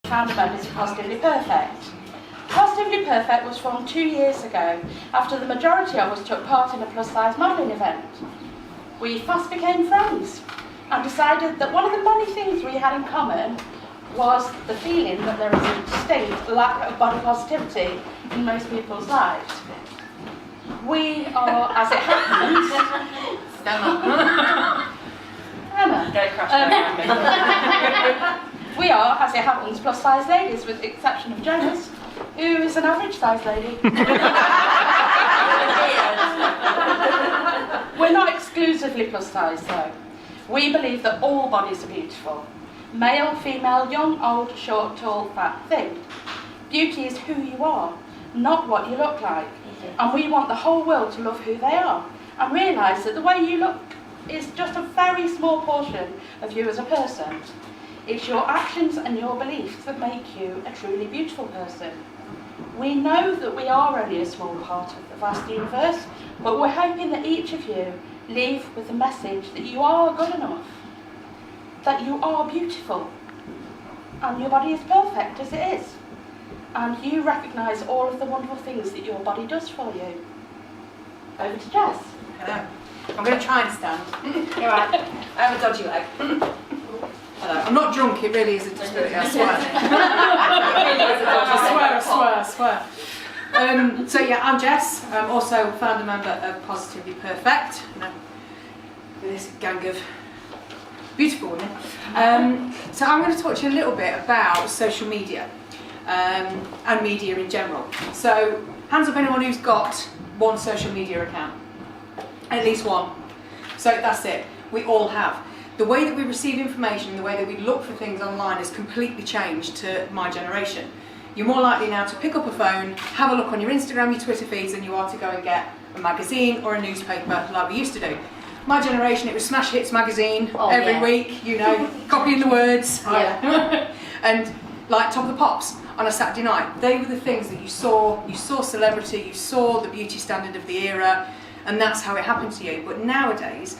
Founder members of Positively Perfect. Positively Perfect was formed 2 years ago after the majority of us took part in a plus-size modelling event. We fast became friends and decided that one of the many things we had in common was the feeling that there is a distinct lack of body positivity in most people's lives. We are, as it happens... Emma. Don't crash around me. We are, as it happens, plus-size ladies, with the exception of Jonas, who is an average-sized lady. We're not exclusively plus-size, though. We believe that all bodies are beautiful. Male, female, young, old, short, tall, fat, thin. Beauty is who you are, not what you look like. And we want the whole world to love who they are and realise that the way you look is just a very small portion of you as a person. It's your actions and your beliefs that make you a truly beautiful person. We know that we are only a small part of the vast universe, but we're hoping that each of you leave with the message that you are good enough, that you are beautiful, and your body is perfect as it is, and you recognise all of the wonderful things that your body does for you. Over to Jess. Hello. I'm going to try and stand. You're right. I have a dodgy leg. Hello. I'm not drunk, it really is a disability, I swear. I swear. So yeah, I'm Jess. I'm also founder member of Positively Perfect. With this gang of beautiful women. So I'm going to talk to you a little bit about social media and media in general. So hands up anyone who's got one social media account. At least one. So that's it. We all have. The way that we receive information, the way that we look for things online has completely changed to my generation. You're more likely now to pick up a phone, have a look on your Instagram, your Twitter feeds, than you are to go and get a magazine or a newspaper like we used to do. My generation, it was Smash Hits magazine every week, you know, copying the words. Yeah. And like Top of the Pops on a Saturday night. They were the things that you saw celebrity, you saw the beauty standard of the era, and that's how it happened to you. But nowadays,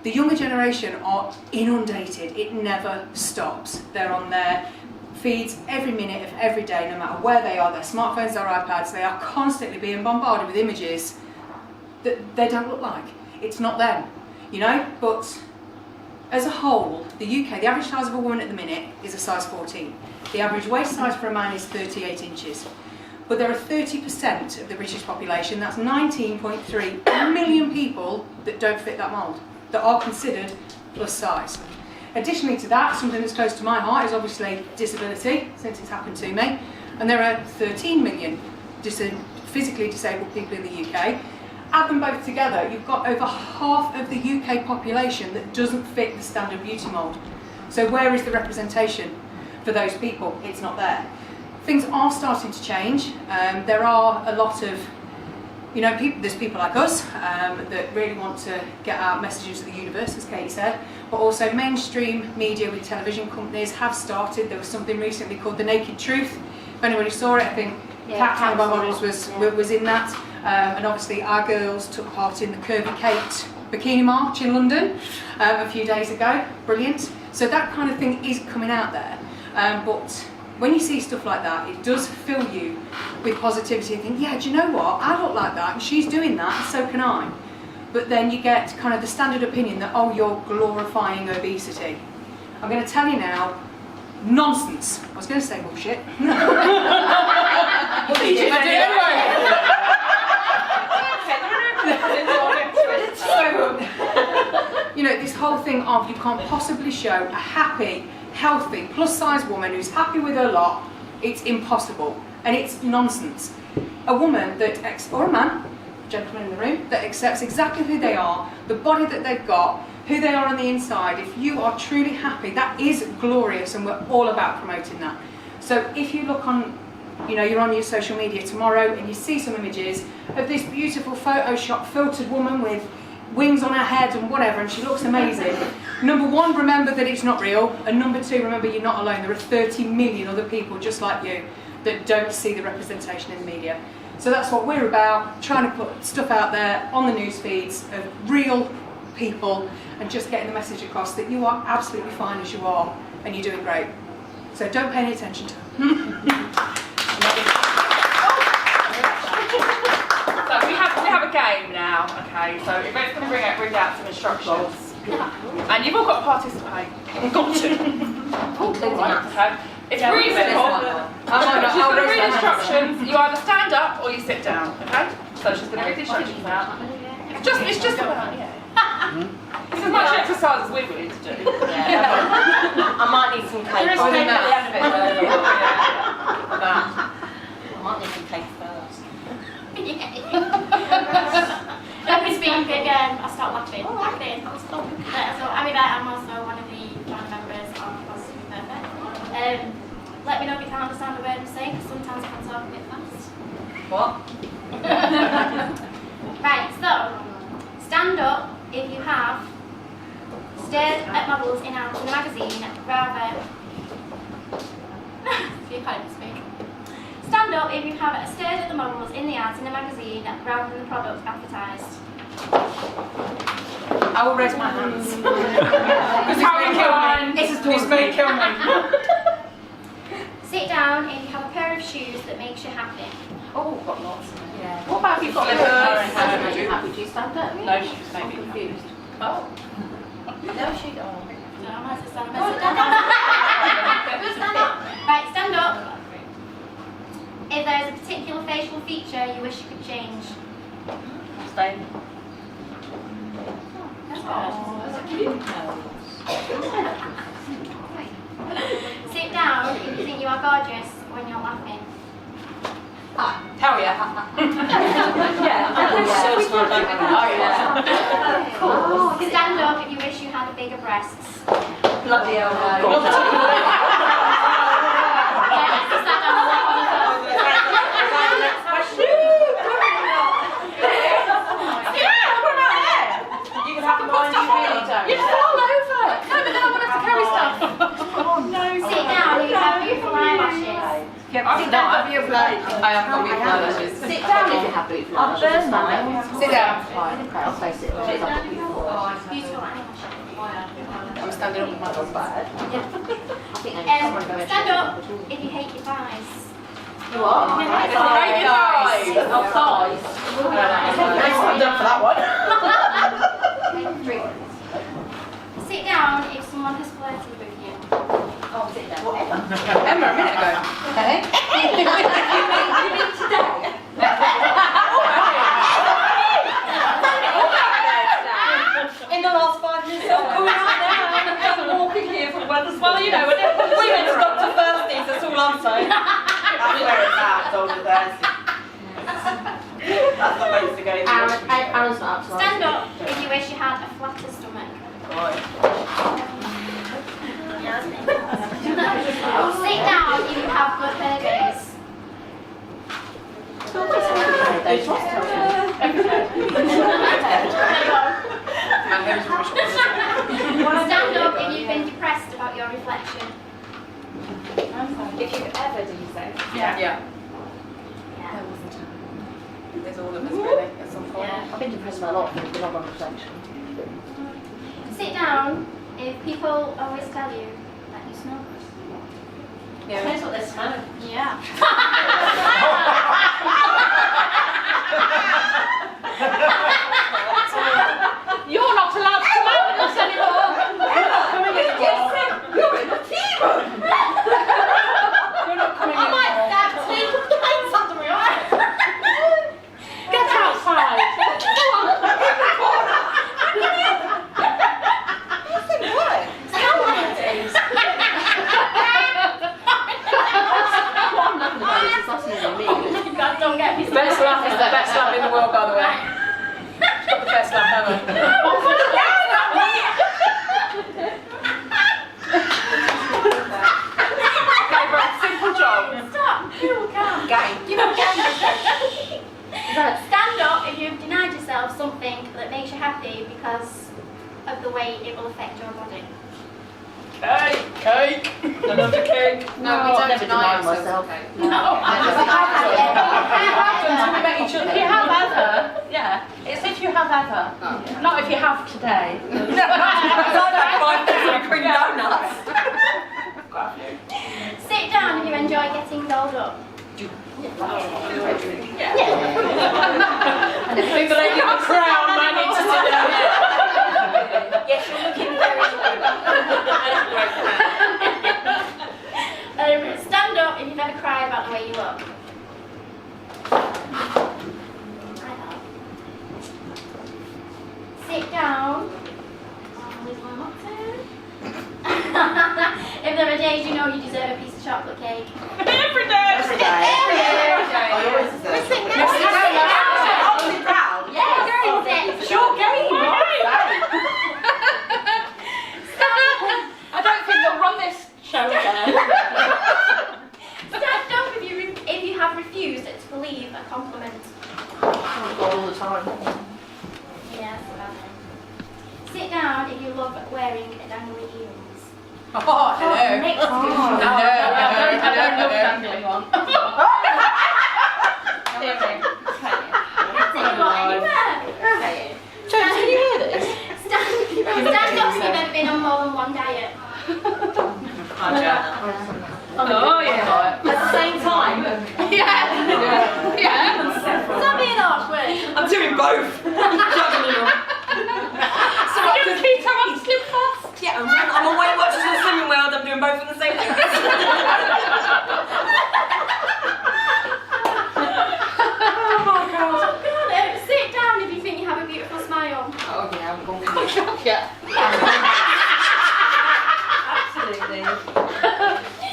the younger generation are inundated. It never stops. They're on their feeds every minute of every day, no matter where they are, their smartphones, their iPads. They are constantly being bombarded with images that they don't look like. It's not them, you know? But as a whole, the UK, the average size of a woman at the minute is a size 14. The average waist size for a man is 38 inches. But there are 30% of the British population, that's 19.3 million people that don't fit that mould, that are considered plus size. Additionally to that, something that's close to my heart is obviously disability, since it's happened to me. And there are 13 million physically disabled people in the UK. Add them both together, you've got over half of the UK population that doesn't fit the standard beauty mould. So where is the representation for those people? It's not there. Things are starting to change. There are a lot of, you know, there's people like us that really want to get our messages to the universe, as Katie said, but also mainstream media with television companies have started. There was something recently called The Naked Truth. If anybody saw it, I think Kat Models was in that. And obviously our girls took part in the Curvy Kate Bikini March in London a few days ago. Brilliant. So that kind of thing is coming out there. But when you see stuff like that, it does fill you with positivity and think, yeah, do you know what? I look like that and she's doing that and so can I. But then you get kind of the standard opinion that, oh, you're glorifying obesity. I'm going to tell you now, nonsense. I was going to say bullshit. What did you do anyway? You know, this whole thing of you can't possibly show a happy, healthy, plus-size woman who's happy with her lot, it's impossible, and it's nonsense. A woman that, or a man, gentleman in the room, that accepts exactly who they are, the body that they've got, who they are on the inside, if you are truly happy, that is glorious, and we're all about promoting that. So if you look on, you know, you're on your social media tomorrow and you see some images of this beautiful Photoshop filtered woman with wings on her head and whatever, and she looks amazing. Number one, remember that it's not real, and number two, remember you're not alone. There are 30 million other people just like you that don't see the representation in the media. So that's what we're about, trying to put stuff out there on the news feeds of real people and just getting the message across that you are absolutely fine as you are and you're doing great. So don't pay any attention to them. So we have a game now, okay? So Yvette's going to read out some instructions. And you've all got to participate. Got to. Okay. It's really simple. She's going to read instructions. You either stand up or you sit down, okay? So she's going to read the instructions out. It's just about, yeah. It's as much exercise as we're willing to do. I might need some cake. There is cake at the end of it. I might need some cake first. Let me speak again. I start laughing. So I'm Yvette. I'm also one of the band members of Positive Perfect. Let me know if you can't understand the word I'm saying, because sometimes I can talk a bit fast. What? Right, so stand up if you have stared at models in a magazine rather. You can't speak. Stand up if you have stared at the models in the ads in a magazine rather than the product advertised. I will raise my hands. Because how you kill me? This may kill me. Sit down if you have a pair of shoes that makes you happy. Oh, got lots. Yeah. What about if you've got Would you little stand up? No, she was maybe confused. Oh. No, she don't. No, I might sit down. Right, stand up. If there's a particular facial feature you wish you could change. Stay. Sit down if you think you are gorgeous when you're laughing. Hell yeah. Stand up if you wish you had bigger breasts. Bloody hell. You can have the one you really don't. You fall over. No, but then I want to carry stuff. Oh no. Sit down if you have beautiful eyelashes. I have got beautiful eyelashes. Sit down if you have beautiful eyelashes. Sit down. I'll face it. Beautiful eyelashes. I'm standing up with my dog bag. Stand up if you hate your thighs. What? Thighs. Oh, thighs. I'm done for that one. Sit down if someone has flirted with you. Oh, sit down. Emma, a minute ago. Hey? You mean today? In the last 5 minutes, I'm coming out now. I'm walking here from weather's well, you know, women stop to thirsties, that's all I'm saying. That's where it's at, Dr. Thirsty. That's the place to go. Aaron's not up to Stand up if you wish you had a flatter stomach. Sit down if you have good hair days. Stand up if you've been depressed about your reflection. If you've ever, did you say? Yeah. There's all of us really at some point. I've been depressed by a lot of things, but not on reflection. Sit down if people always tell you that you smoke. Yeah. Depends what they smoke. Yeah. You're not allowed to come out with us anymore. You're not coming anymore. You're in the team! You're not coming anymore. Get outside. Don't get me Best laugh is the best laugh in the world, by the way. She's got the best laugh ever. Okay, right, simple job. Stop. You can't. Game. You can't. Stand up if you've denied yourself something that makes you happy because of the way it will affect your body. Cake. Another cake. No, we don't never deny deny myself. No. If you have ever, yeah, it's if you have ever, not if you have today. I've had 5 days of cream donuts. Got a few. Sit down if you enjoy getting dolled up. And if people ain't got a crown, might need to sit down. Yes, you're looking very Stand up if you've ever cried about the way you look. Sit down. Always one more turn. If there are days you know you deserve a piece of chocolate cake. Every day. Every day. Sit down. Sit down. Yes, sit. It's your game, right? I don't think they'll run this show again. Stand up if you have refused to believe a compliment. All the time. Yes, about it. Sit down if you love wearing dangly earrings. Oh, hello. Next I don't love dangling one. Can you hear this? Stand up if you've ever been on more than one diet. Oh, yeah. At the same time. Yeah. Stop being awkward. I'm doing both. Juggling them. So I can keep her on slip fast. Yeah, I'm on Weight Watchers in the swimming world. I'm doing both in the same thing. Oh God, sit down if you think you have a beautiful smile. Oh yeah, I'm going with Yeah. Absolutely.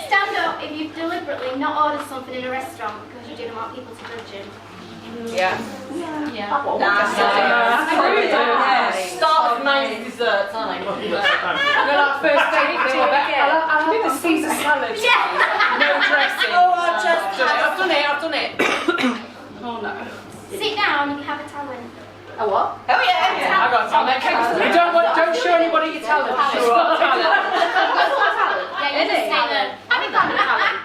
Stand up if you've deliberately not ordered something in a restaurant because you didn't want people to judge you. Yeah. Start of main desserts, aren't they? We're like first date thing. I'll do the Caesar salad. Yeah. No dressing. Oh, I've done it. Oh no. Sit down if you have a talent. A what? Oh yeah. I got talent. Don't show anybody your talent. She's got talent. Yeah, you just say that. Having got a talent.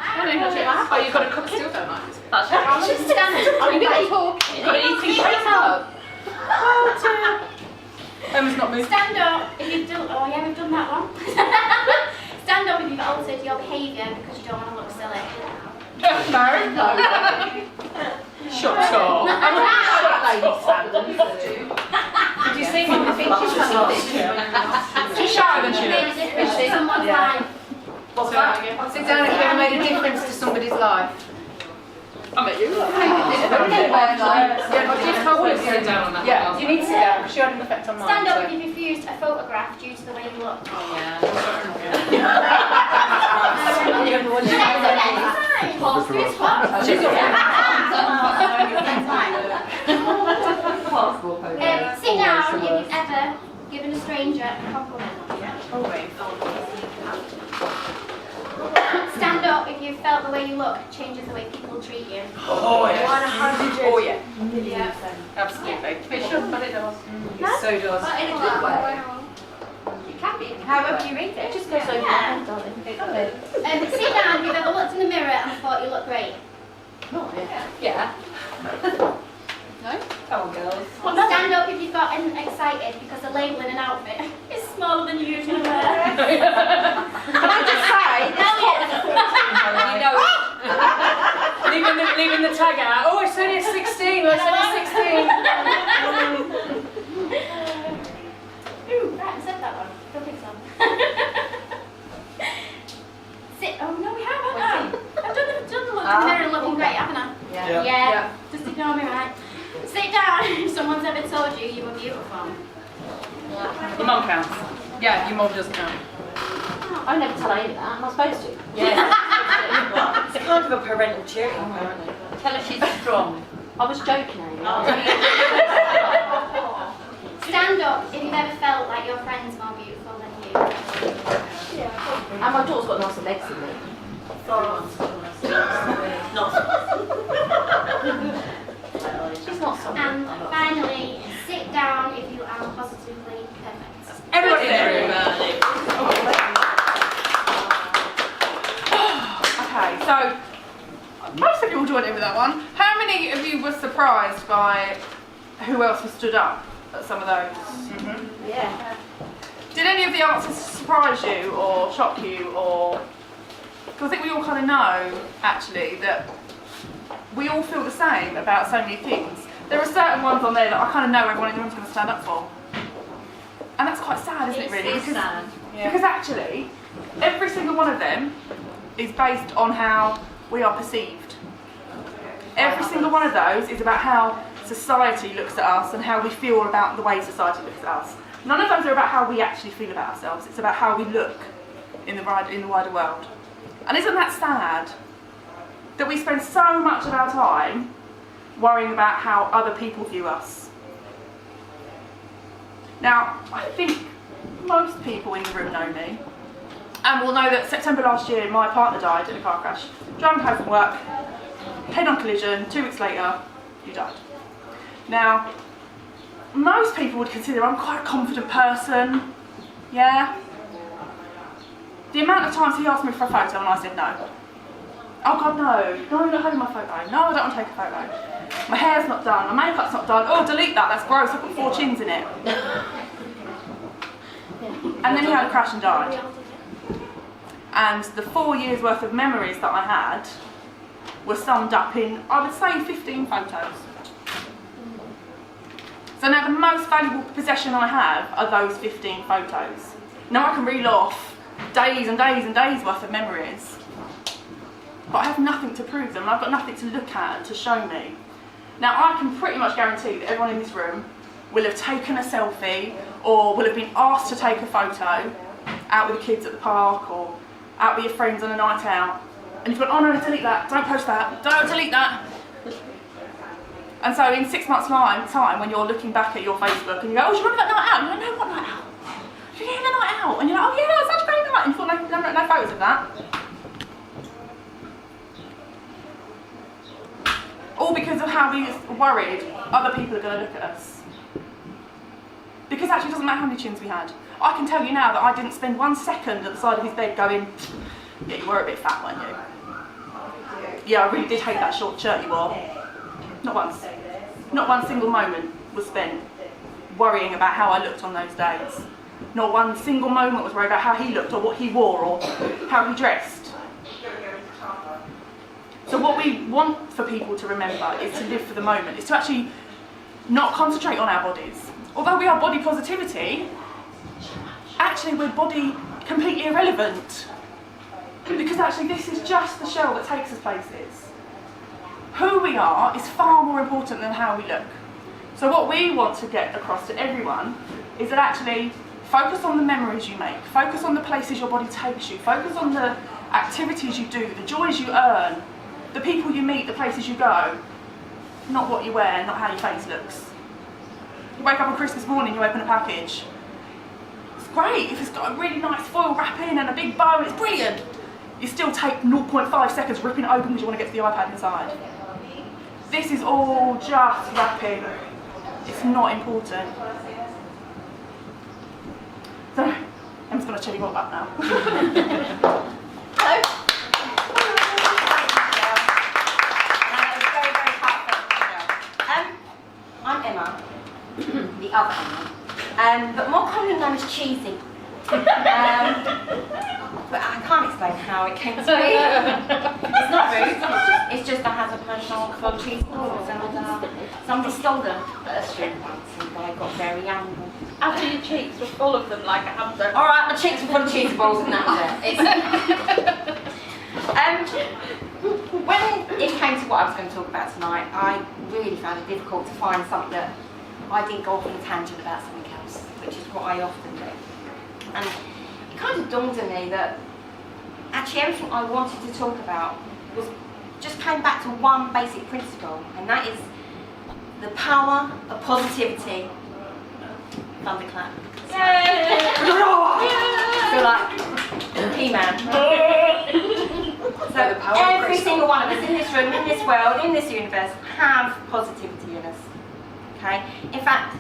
Oh, you've got to cook still, don't I? Just stand up. You've got to eat things up. Emma's not moved. Stand up if you've done. Oh yeah, we've done that one. Stand up if you've altered your behaviour because you don't want to look silly. No. Shut up. Did you see me? I think she's She's shy than she Made a looks. difference in someone's life. What's that? Sit down if you've ever made a difference to somebody's life. I met you. I would sit down on that. Yeah, you need to sit down because she had an effect on mine. Stand up if you've refused a photograph due to the way you look. Oh yeah. Sit down if you've ever given a stranger a compliment. Stand up if you've felt the way you look changes the way people treat you. Oh yeah. 100. Oh yeah. Yeah. Absolutely. It should, but it does. It so does. But in a good way. It can be. However you read it. It just goes over your head, darling. Sit down if you've ever looked in the mirror and thought you look great. Yeah. Come on, girls. Stand up if you've gotten excited because the label in an outfit is smaller than you usually wear. Can I just say? Hell yes. You know it. Leaving the tag out. Oh, it's only a 16. It's only 16. Ooh, right, I said that one. Don't think so. Oh no, we haven't. I've done the look in the mirror and looking great, haven't I? Yeah. Just ignore me, right? Sit down if someone's ever told you you were beautiful. Your mum counts. Yeah, your mum does count. I never tell Amy that. Am I supposed to? Yeah. It's kind of a parental cheering, apparently. Tell her she's strong. I was joking, Amy. Stand up if you've ever felt like your friend's more beautiful than you. And my daughter's got nicer legs than me. She's not soft. And finally, sit down if you are positively perfect. Everybody there. Okay, so most of you will join in with that one. How many of you were surprised by who else has stood up at some of those? Yeah. Did any of the answers surprise you or shock you or Because I think we all kind of know, actually, that we all feel the same about so many things. There are certain ones on there that I kind of know everyone in the room's going to stand up for. And that's quite sad, isn't it, really? It's sad. Because actually, every single one of them is based on how we are perceived. Every single one of those is about how society looks at us and how we feel about the way society looks at us. None of those are about how we actually feel about ourselves. It's about how we look in the wider world. And isn't that sad? That we spend so much of our time worrying about how other people view us. Now, I think most people in the room know me and will know that September last year my partner died in a car crash. Driving home from work, head-on collision, 2 weeks later, he died. Now, most people would consider I'm quite a confident person, yeah? The amount of times he asked me for a photo and I said no. Oh God, no, not having my photo. No, I don't want to take a photo. My hair's not done, my makeup's not done. Oh, delete that, that's gross, I've got 4 chins in it. And then he had a crash and died. And the 4 years worth of memories that I had were summed up in, I would say, 15 photos. So now the most valuable possession I have are those 15 photos. Now I can reel off days and days and days worth of memories, but I have nothing to prove them, and I've got nothing to look at and to show me. Now I can pretty much guarantee that everyone in this room will have taken a selfie or will have been asked to take a photo out with the kids at the park or out with your friends on a night out, and you've gone, oh no, delete that, don't post that, don't delete that. And so in 6 months' time, when you're looking back at your Facebook and you go, oh, do you remember that night out? And you're like, no, what night out? Yeah, the night out. And you're like, oh yeah, that was such a great night. And you've got no photos of that. All because of how we're worried other people are going to look at us. Because actually it doesn't matter how many chins we had. I can tell you now that I didn't spend 1 second at the side of his bed going, yeah, you were a bit fat, weren't you? Yeah, I really did hate that short shirt you wore. Not once. Not 1 single moment was spent worrying about how I looked on those days. Not 1 single moment was worried about how he looked or what he wore or how he dressed. So what we want for people to remember is to live for the moment, is to actually not concentrate on our bodies. Although we are body positivity, actually we're body completely irrelevant. Because actually this is just the shell that takes us places. Who we are is far more important than how we look. So what we want to get across to everyone is that actually focus on the memories you make, focus on the places your body takes you, focus on the activities you do, the joys you earn, the people you meet, the places you go, not what you wear, not how your face looks. You wake up on Christmas morning, you open a package. It's great if it's got a really nice foil wrapping and a big bow, it's brilliant. You still take 0.5 seconds ripping it open because you want to get to the iPad inside. This is all just wrapping. It's not important. So, I'm just going to check you all up now. Hello. I'm Emma, the other Emma, but more commonly known as Cheesy. But I can't explain how it came to be. It's not rude, it's just I have a personal for cheese balls and somebody stole them at a street once and I got very angry. After your cheeks were full of them like a hamster. Alright, my cheeks were full of cheese balls and that was it. When it came to what I was going to talk about tonight, I really found it difficult to find something that I didn't go off on a tangent about something else, which is what I often do. And it kind of dawned on me that actually everything I wanted to talk about just came back to one basic principle, and that is the power of positivity. Thunderclap. Yay! I feel like He-Man. So every single one of us in this room, in this world, in this universe, have positivity in us. Okay? In fact,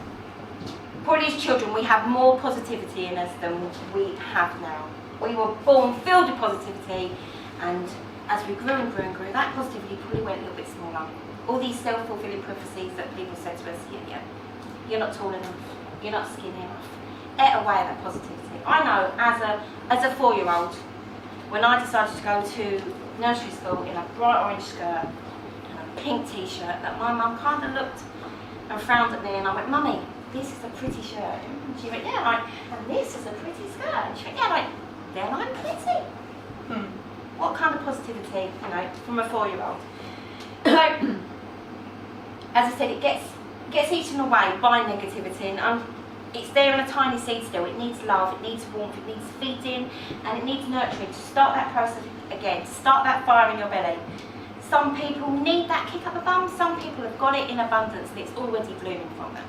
probably as children, we have more positivity in us than we have now. We were born filled with positivity, and as we grew and grew and grew, that positivity probably went a little bit smaller. All these self-fulfilling prophecies that people said to us, yeah, you're not tall enough, you're not skinny enough, ate away at that positivity. I know, as a 4-year-old, when I decided to go to nursery school in a bright orange skirt and a pink t-shirt, that my mum kind of looked and frowned at me, and I went, "Mummy, this is a pretty shirt." And she went, "Yeah," like, "and this is a pretty skirt." And she went, "Yeah," like, "Then I'm pretty." What kind of positivity, you know, from a 4-year-old? So, as I said, it gets eaten away by negativity, and it's there in a tiny seed still. It needs love, it needs warmth, it needs feeding, and it needs nurturing to start that process again, start that fire in your belly. Some people need that kick up the bum, some people have got it in abundance and it's already blooming from them.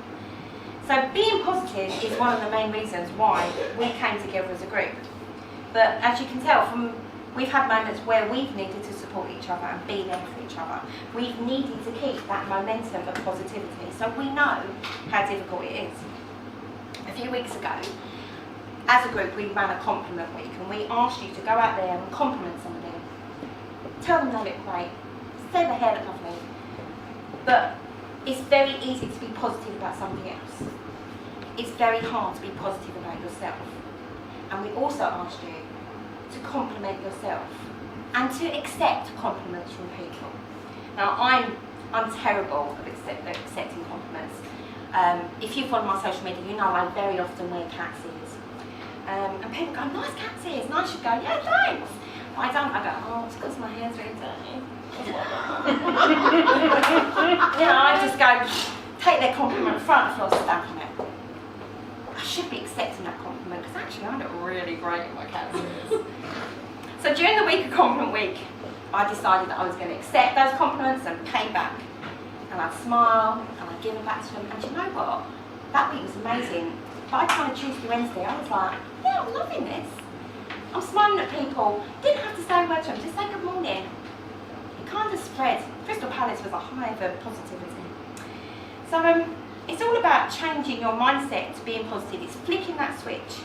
So being positive is one of the main reasons why we came together as a group. But as you can tell, we've had moments where we've needed to support each other and be there for each other. We've needed to keep that momentum of positivity, so we know how difficult it is. A few weeks ago, as a group, we ran a compliment week, and we asked you to go out there and compliment somebody. Tell them they look great, say their hair look lovely. But it's very easy to be positive about somebody else. It's very hard to be positive about yourself. And we also asked you to compliment yourself and to accept compliments from people. Now, I'm terrible at accepting compliments. If you follow my social media, you know I very often wear cat's ears. And people go, "Nice cat's ears," and I should go, "Yeah, thanks." But I don't, I go, "Oh, it's because my hair's really dirty." You know, I just go, take their compliment front floor, stamp on it. I should be accepting that compliment, because actually I look really great in my cat's ears. So during the week of compliment week, I decided that I was going to accept those compliments and pay back. And I'd smile, and I'd give them back to them, and you know what? That week was amazing. By the time of Tuesday, Wednesday, I was like, yeah, I'm loving this. I'm smiling at people, didn't have to say a word to them, just say good morning. It kind of spread. Crystal Palace was a hive of positivity. So it's all about changing your mindset to being positive. It's flicking that switch.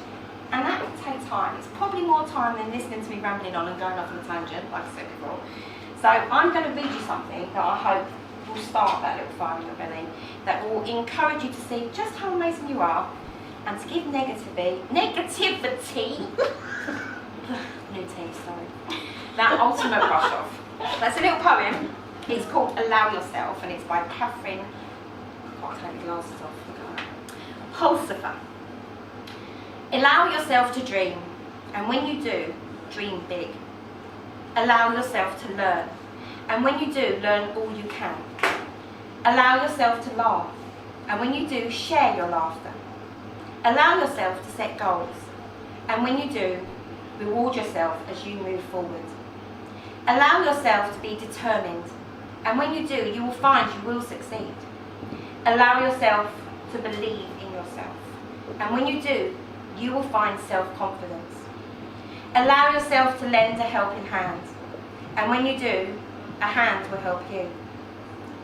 And that can take time. It's probably more time than listening to me rambling on and going off on a tangent, like I said before. So I'm going to read you something that I hope will start that little fire in your belly, that will encourage you to see just how amazing you are, and to give negativity, new tea, sorry, that ultimate brush off. That's a little poem. It's called Allow Yourself, and it's by Catherine, I can't take my glasses off, look at that, Pulsifer. Allow yourself to dream, and when you do, dream big. Allow yourself to learn, and when you do, learn all you can. Allow yourself to laugh, and when you do, share your laughter. Allow yourself to set goals, and when you do, reward yourself as you move forward. Allow yourself to be determined, and when you do, you will find you will succeed. Allow yourself to believe in yourself, and when you do, you will find self-confidence. Allow yourself to lend a helping hand, and when you do, a hand will help you.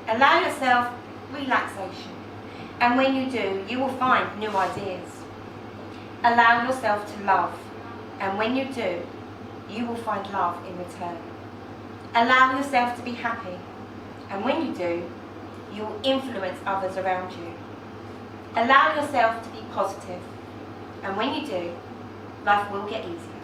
Allow yourself relaxation, and when you do, you will find new ideas. Allow yourself to love, and when you do, you will find love in return. Allow yourself to be happy, and when you do, you will influence others around you. Allow yourself to be positive, and when you do, life will get easier.